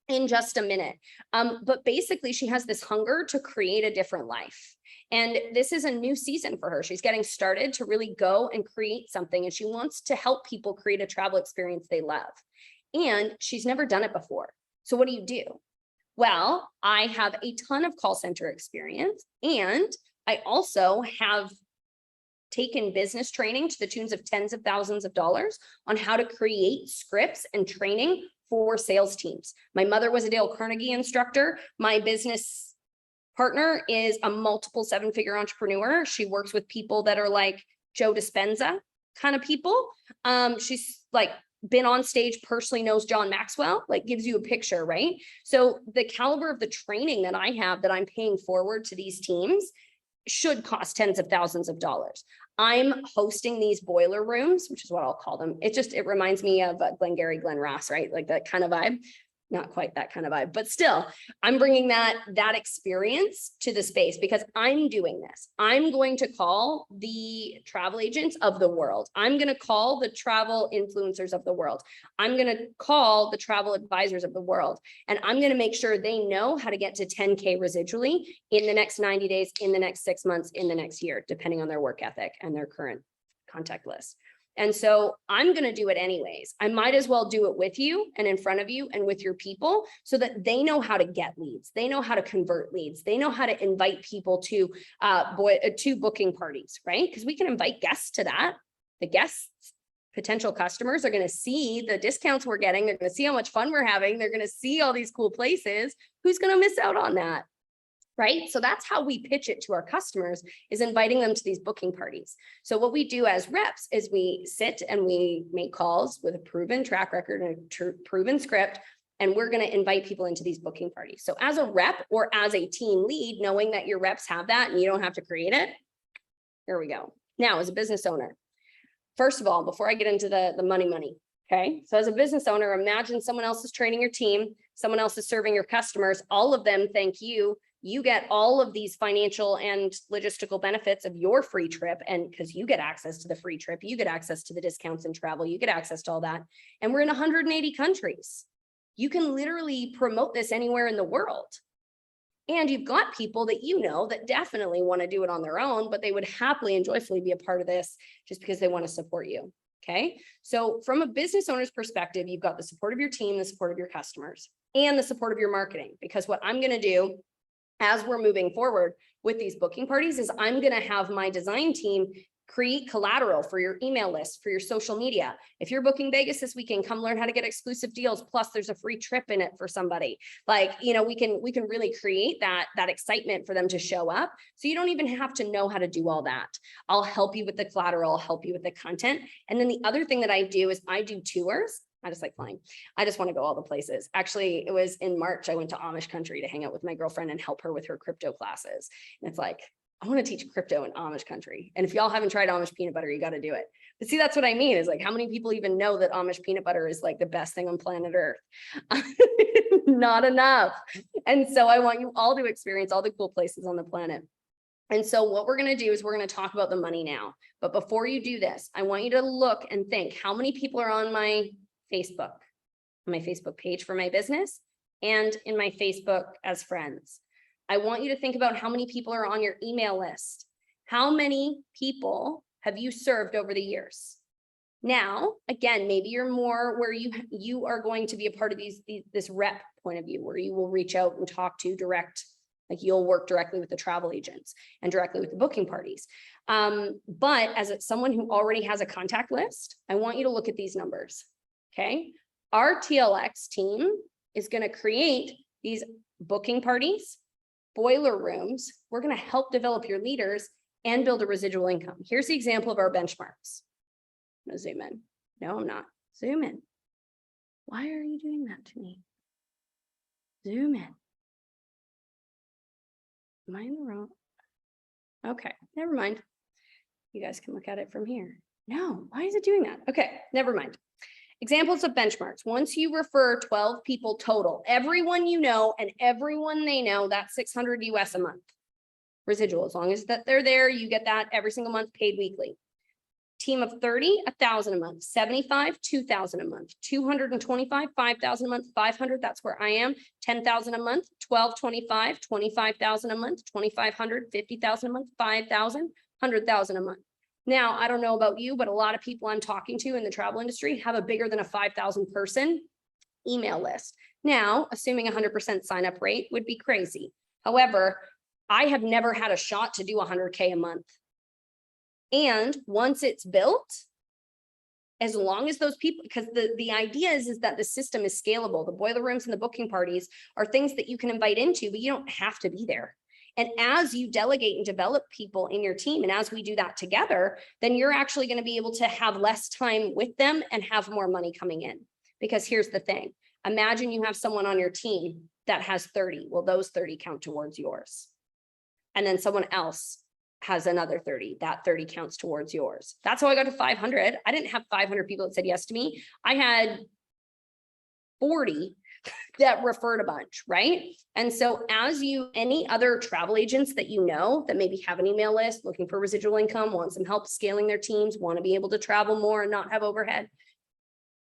in just a minute. But basically, she has this hunger to create a different life. And this is a new season for her. She's getting started to really go and create something. And she wants to help people create a travel experience they love. And she's never done it before. So what do? Well, I have a ton of call center experience. And I also have taken business training to the tunes of tens of thousands of dollars on how to create scripts and training for sales teams. My mother was a Dale Carnegie instructor. My business partner is a multiple 7-figure entrepreneur. She works with people that are like Joe Dispenza kind of people. She's like been on stage, personally knows John Maxwell, like gives you a picture, right? So the caliber of the training that I have that I'm paying forward to these teams should cost tens of thousands of dollars. I'm hosting these boiler rooms, which is what I'll call them. It reminds me of Glengarry Glen Ross, right? Like that kind of vibe. Not quite that kind of vibe, but still, I'm bringing that experience to the space because I'm doing this. I'm going to call the travel agents of the world. I'm going to call the travel influencers of the world. I'm going to call the travel advisors of the world. And I'm going to make sure they know how to get to 10K residually in the next 90 days, in the next 6 months, in the next year, depending on their work ethic and their current contact list. And so I'm going to do it anyways. I might as well do it with you and in front of you and with your people so that they know how to get leads. They know how to convert leads. They know how to invite people to booking parties, right? Because we can invite guests to that. The guests, potential customers, are going to see the discounts we're getting. They're going to see how much fun we're having. They're going to see all these cool places. Who's going to miss out on that? Right? So that's how we pitch it to our customers, is inviting them to these booking parties. So what we do as reps is we sit and we make calls with a proven track record and a proven script, and we're going to invite people into these booking parties. So as a rep or as a team lead, knowing that your reps have that and you don't have to create it, here we go. Now, as a business owner, first of all, before I get into the money, okay? So as a business owner, imagine someone else is training your team, someone else is serving your customers, all of them thank you. You get all of these financial and logistical benefits of your free trip. And because you get access to the free trip, you get access to the discounts in travel, you get access to all that. And we're in 180 countries. You can literally promote this anywhere in the world. And you've got people that you know that definitely want to do it on their own, but they would happily and joyfully be a part of this just because they want to support you. Okay. So from a business owner's perspective, you've got the support of your team, the support of your customers, and the support of your marketing. Because what I'm going to do as we're moving forward with these booking parties is I'm going to have my design team Create collateral for your email list, for your social media. If you're booking Vegas this weekend, come learn how to get exclusive deals. Plus there's a free trip in it for somebody. Like, you know, we can really create that excitement for them to show up. So you don't even have to know how to do all that. I'll help you with the collateral, I'll help you with the content. And then the other thing that I do is I do tours. I just like flying. I just want to go all the places. Actually, it was in March, I went to Amish country to hang out with my girlfriend and help her with her crypto classes. And it's like, I want to teach crypto in Amish country. And if y'all haven't tried Amish peanut butter, you got to do it. But see, that's what I mean is like, how many people even know that Amish peanut butter is like the best thing on planet Earth? Not enough. And so I want you all to experience all the cool places on the planet. And so what we're going to do is we're going to talk about the money now. But before you do this, I want you to look and think how many people are on my Facebook page for my business and in my Facebook as friends. I want you to think about how many people are on your email list. How many people have you served over the years? Now, again, maybe you're more where you are going to be a part of this rep point of view, where you will reach out and talk to direct, like you'll work directly with the travel agents and directly with the booking parties. But as someone who already has a contact list, I want you to look at these numbers, okay? Our TLX team is going to create these booking parties, boiler rooms. We're going to help develop your leaders and build a residual income. Here's the example of our benchmarks. I'm going to zoom in. No, I'm not. Zoom in. Why are you doing that to me? Zoom in. Am I in the wrong? Okay, never mind. You guys can look at it from here. No, why is it doing that? Okay, never mind. Examples of benchmarks. Once you refer 12 people total, everyone you know and everyone they know, that's 600 US a month. Residual, as long as that they're there, you get that every single month, paid weekly. Team of 30, 1,000 a month. 75, 2,000 a month. 225, 5,000 a month. 500, that's where I am. 10,000 a month. 1225, 25,000 a month. 2,500, 50,000 a month. 5,000, 100,000 a month. Now, I don't know about you, but a lot of people I'm talking to in the travel industry have a bigger than a 5,000 person email list. Now, assuming 100% sign up rate would be crazy. However, I have never had a shot to do 100K a month. And once it's built, as long as those people, because the idea is that the system is scalable. The boiler rooms and the booking parties are things that you can invite into, but you don't have to be there. And as you delegate and develop people in your team, and as we do that together, then you're actually going to be able to have less time with them and have more money coming in. Because here's the thing. Imagine you have someone on your team that has 30. Well, those 30 count towards yours. And then someone else has another 30. That 30 counts towards yours. That's how I got to 500. I didn't have 500 people that said yes to me. I had 40 that referred a bunch, right? And so as any other travel agents that you know that maybe have an email list, looking for residual income, want some help scaling their teams, want to be able to travel more and not have overhead,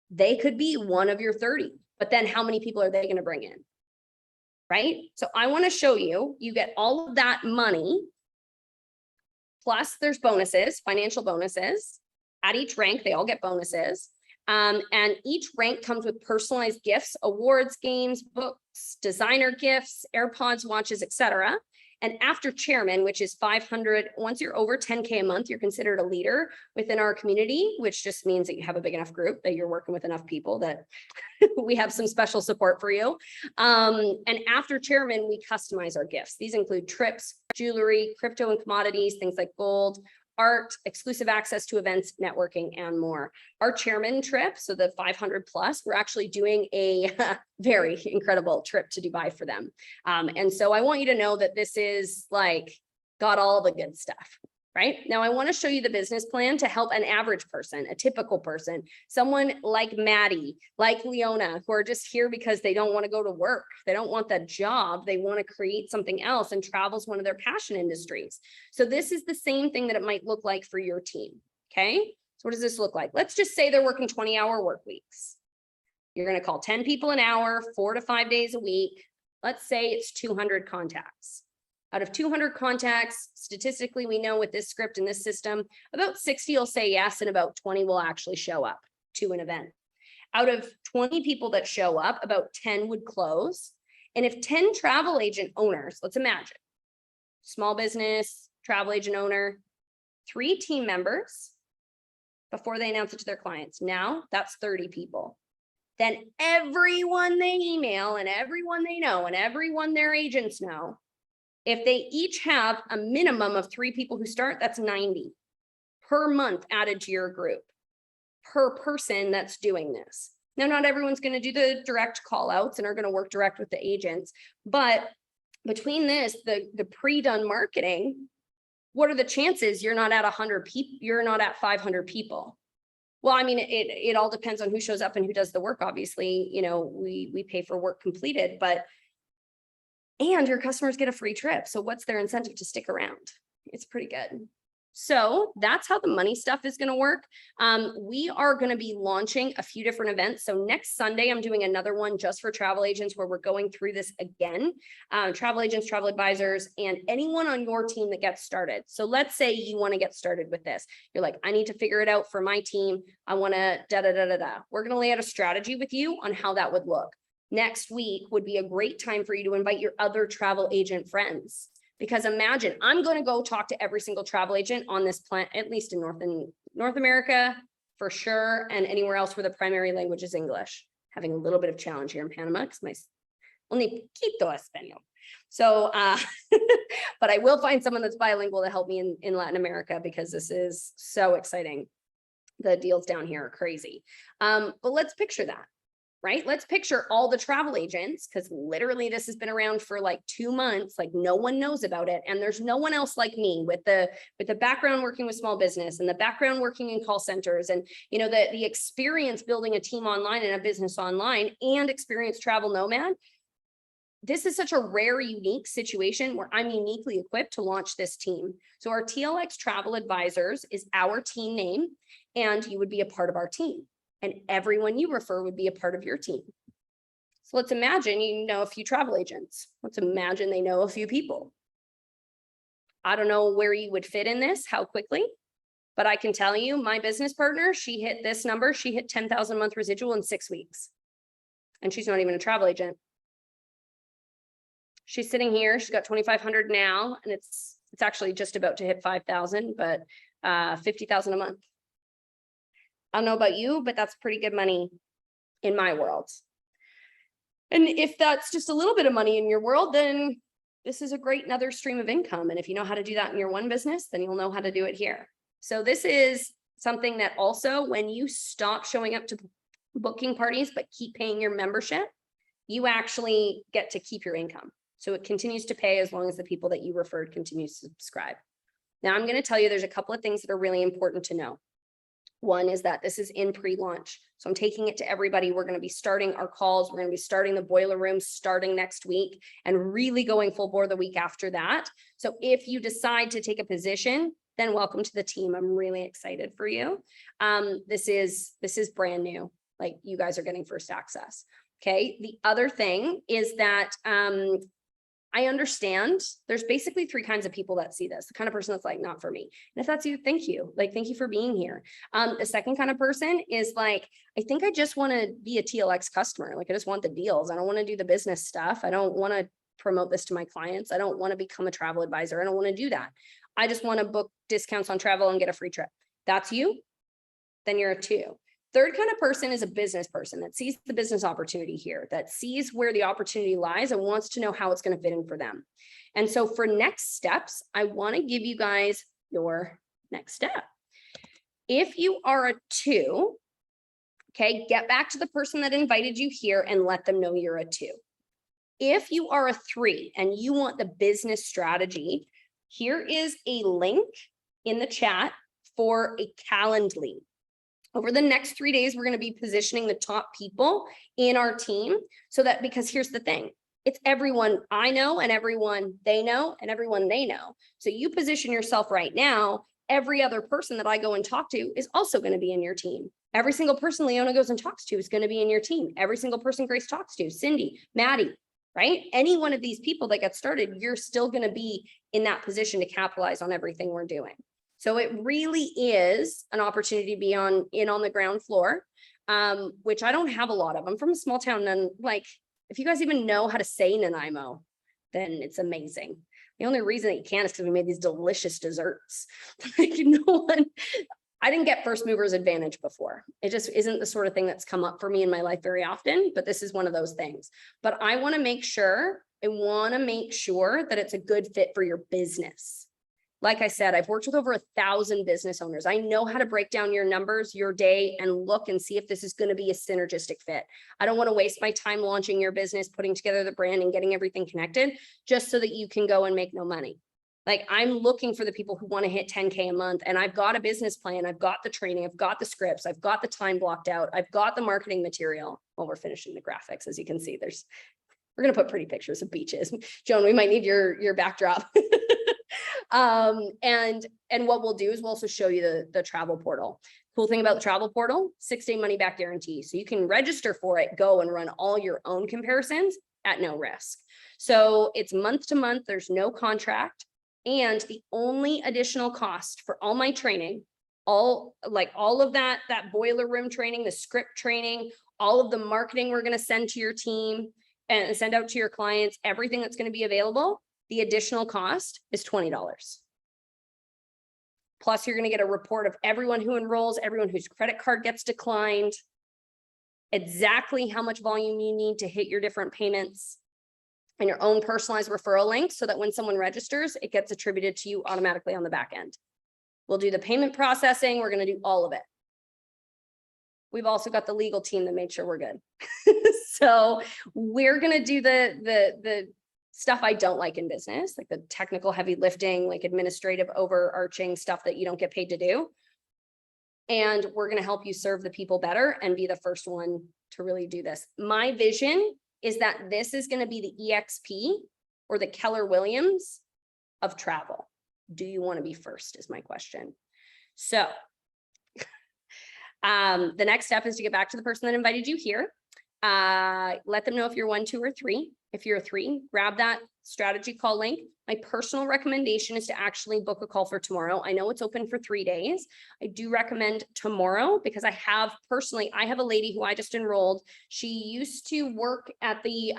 they could be one of your 30. But then how many people are they going to bring in? Right? So I want to show you, you get all of that money, plus there's bonuses, financial bonuses. At each rank, they all get bonuses. And each rank comes with personalized gifts, awards, games, books, designer gifts, AirPods, watches, etc. And after chairman, which is 500, once you're over 10K a month, you're considered a leader within our community, which just means that you have a big enough group, that you're working with enough people that we have some special support for you. And after chairman, we customize our gifts. These include trips, jewelry, crypto and commodities, things like gold, art, exclusive access to events, networking, and more. Our chairman trip, so the 500 plus, we're actually doing a very incredible trip to Dubai for them. And so I want you to know that this is like, got all the good stuff. Right now, I want to show you the business plan to help an average person, a typical person, someone like Maddie, like Leona, who are just here because they don't want to go to work. They don't want that job. They want to create something else, and travel is one of their passion industries. So this is the same thing that it might look like for your team. Okay. So what does this look like? Let's just say they're working 20-hour work weeks. You're going to call 10 people an hour, 4 to 5 days a week. Let's say it's 200 contacts. Out of 200 contacts, statistically, we know with this script and this system, about 60 will say yes, and about 20 will actually show up to an event. Out of 20 people that show up, about 10 would close. And if 10 travel agent owners, let's imagine, small business, travel agent owner, 3 team members before they announce it to their clients. Now that's 30 people. Then everyone they email and everyone they know and everyone their agents know, if they each have a minimum of 3 people who start, that's 90 per month added to your group per person that's doing this. Now, not everyone's going to do the direct call outs and are going to work direct with the agents, but between this, the pre-done marketing, what are the chances you're not at 100 people, you're not at 500 people? Well, I mean, it all depends on who shows up and who does the work. Obviously, you know, we pay for work completed, and your customers get a free trip. So what's their incentive to stick around? It's pretty good. So that's how the money stuff is going to work. We are going to be launching a few different events. So next Sunday, I'm doing another one just for travel agents where we're going through this again. Travel agents, travel advisors, and anyone on your team that gets started. So let's say you want to get started with this. You're like, I need to figure it out for my team. I want to da-da-da-da-da. We're going to lay out a strategy with you on how that would look. Next week would be a great time for you to invite your other travel agent friends. Because imagine, I'm going to go talk to every single travel agent on this planet, at least in North America, for sure, and anywhere else where the primary language is English. Having a little bit of challenge here in Panama because my only poquito español. So, but I will find someone that's bilingual to help me in Latin America because this is so exciting. The deals down here are crazy. But let's picture that. Right? Let's picture all the travel agents, because literally this has been around for like 2 months, like no one knows about it. And there's no one else like me with the background working with small business and the background working in call centers and, you know, the experience building a team online and a business online and experienced travel nomad. This is such a rare, unique situation where I'm uniquely equipped to launch this team. So our TLX Travel Advisors is our team name, and you would be a part of our team. And everyone you refer would be a part of your team. So let's imagine you know a few travel agents. Let's imagine they know a few people. I don't know where you would fit in this, how quickly, but I can tell you my business partner, she hit this number. She hit 10,000 a month residual in 6 weeks. And she's not even a travel agent. She's sitting here. She's got 2,500 now, and it's actually just about to hit 5,000, but 50,000 a month. I don't know about you, but that's pretty good money in my world. And if that's just a little bit of money in your world, then this is a great another stream of income. And if you know how to do that in your one business, then you'll know how to do it here. So this is something that also, when you stop showing up to booking parties, but keep paying your membership, you actually get to keep your income. So it continues to pay as long as the people that you referred continue to subscribe. Now I'm going to tell you there's a couple of things that are really important to know. One is that this is in pre-launch. So I'm taking it to everybody. We're going to be starting our calls. We're going to be starting the boiler room starting next week and really going full bore the week after that. So if you decide to take a position, then welcome to the team. I'm really excited for you. This is brand new. Like, you guys are getting first access. Okay. The other thing is that I understand there's basically 3 kinds of people that see this. The kind of person that's like, not for me. And if that's you, thank you. Like, thank you for being here. The second kind of person is like, I think I just want to be a TLX customer. Like, I just want the deals. I don't want to do the business stuff. I don't want to promote this to my clients. I don't want to become a travel advisor. I don't want to do that. I just want to book discounts on travel and get a free trip. That's you. Then you're a 2. Third kind of person is a business person that sees the business opportunity here, that sees where the opportunity lies and wants to know how it's going to fit in for them. And so for next steps, I want to give you guys your next step. If you are a 2, okay, get back to the person that invited you here and let them know you're a 2. If you are a 3 and you want the business strategy, here is a link in the chat for a Calendly. Over the next 3 days, we're going to be positioning the top people in our team so that, because here's the thing, it's everyone I know and everyone they know and everyone they know. So you position yourself right now, every other person that I go and talk to is also going to be in your team. Every single person Leona goes and talks to is going to be in your team. Every single person Grace talks to, Cindy, Maddie, right? Any one of these people that get started, you're still going to be in that position to capitalize on everything we're doing. So it really is an opportunity to be in on the ground floor, which I don't have a lot of. I'm from a small town, and like, if you guys even know how to say Nanaimo, then it's amazing. The only reason that you can is because we made these delicious desserts. Like I didn't get first movers advantage before. It just isn't the sort of thing that's come up for me in my life very often, but this is one of those things. But I want to make sure that it's a good fit for your business. Like I said, I've worked with over 1,000 business owners. I know how to break down your numbers, your day, and look and see if this is going to be a synergistic fit. I don't want to waste my time launching your business, putting together the brand and getting everything connected just so that you can go and make no money. Like, I'm looking for the people who want to hit 10K a month, and I've got a business plan. I've got the training. I've got the scripts. I've got the time blocked out. I've got the marketing material. Well, we're finishing the graphics. As you can see, we're going to put pretty pictures of beaches. Joan, we might need your backdrop. And what we'll do is we'll also show you the travel portal. Cool thing about the travel portal, 6-day money back guarantee. So you can register for it, go and run all your own comparisons at no risk. So it's month to month. There's no contract. And the only additional cost for all my training, all of that boiler room training, the script training, all of the marketing we're going to send to your team and send out to your clients, everything that's going to be available, the additional cost is $20. Plus, you're going to get a report of everyone who enrolls, everyone whose credit card gets declined, exactly how much volume you need to hit your different payments, and your own personalized referral link so that when someone registers, it gets attributed to you automatically on the back end. We'll do the payment processing. We're going to do all of it. We've also got the legal team that made sure we're good. So we're going to do the stuff I don't like in business, like the technical heavy lifting, like administrative overarching stuff that you don't get paid to do. And we're going to help you serve the people better and be the first one to really do this. My vision is that this is going to be the EXP or the Keller Williams of travel. Do you want to be first is my question. So the next step is to get back to the person that invited you here. Let them know if you're 1, 2, or 3. If you're 3, grab that strategy call link. My personal recommendation is to actually book a call for tomorrow. I know it's open for 3 days. I do recommend tomorrow because I have a lady who I just enrolled. She used to work at the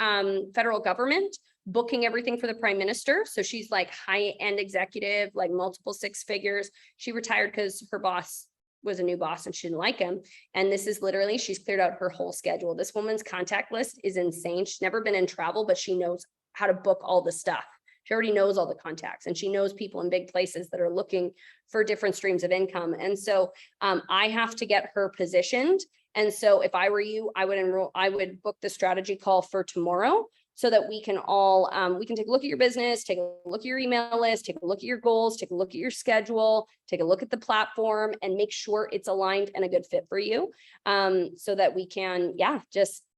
federal government, booking everything for the prime minister. So she's like high-end executive, like multiple 6 figures. She retired because her boss was a new boss and she didn't like him. And this is literally, she's cleared out her whole schedule. This woman's contact list is insane. She's never been in travel, but she knows how to book all the stuff. She already knows all the contacts and she knows people in big places that are looking for different streams of income. And so I have to get her positioned. And so if I were you, I would book the strategy call for tomorrow so that we can all, we can take a look at your business, take a look at your email list, take a look at your goals, take a look at your schedule, take a look at the platform and make sure it's aligned and a good fit for you. So that we can,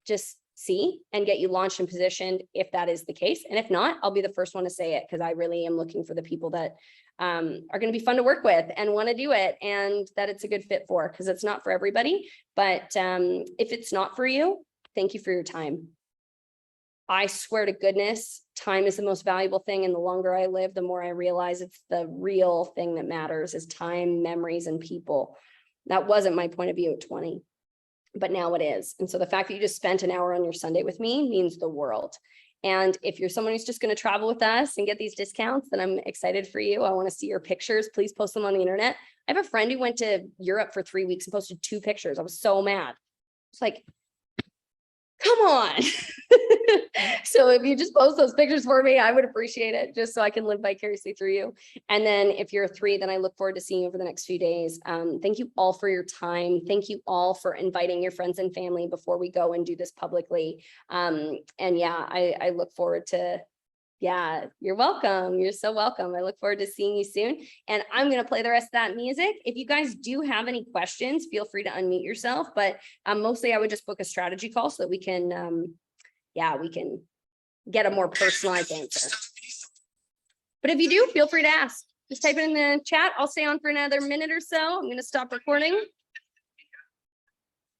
just see and get you launched and positioned if that is the case. And if not, I'll be the first one to say it because I really am looking for the people that are going to be fun to work with and want to do it and that it's a good fit for, because it's not for everybody. But if it's not for you, thank you for your time. I swear to goodness, time is the most valuable thing. And the longer I live, the more I realize it's the real thing that matters is time, memories, and people. That wasn't my point of view at 20, but now it is. And so the fact that you just spent an hour on your Sunday with me means the world. And if you're someone who's just going to travel with us and get these discounts, then I'm excited for you. I want to see your pictures. Please post them on the internet. I have a friend who went to Europe for 3 weeks and posted 2 pictures. I was so mad. It's like, come on. So if you just post those pictures for me, I would appreciate it just so I can live vicariously through you. And then if you're 3, then I look forward to seeing you over the next few days. Thank you all for your time. Thank you all for inviting your friends and family before we go and do this publicly. And yeah, I look forward to, you're welcome. You're so welcome. I look forward to seeing you soon. And I'm going to play the rest of that music. If you guys do have any questions, feel free to unmute yourself. But mostly I would just book a strategy call so that we can, we can get a more personalized answer. But if you do, feel free to ask. Just type it in the chat. I'll stay on for another minute or so. I'm going to stop recording.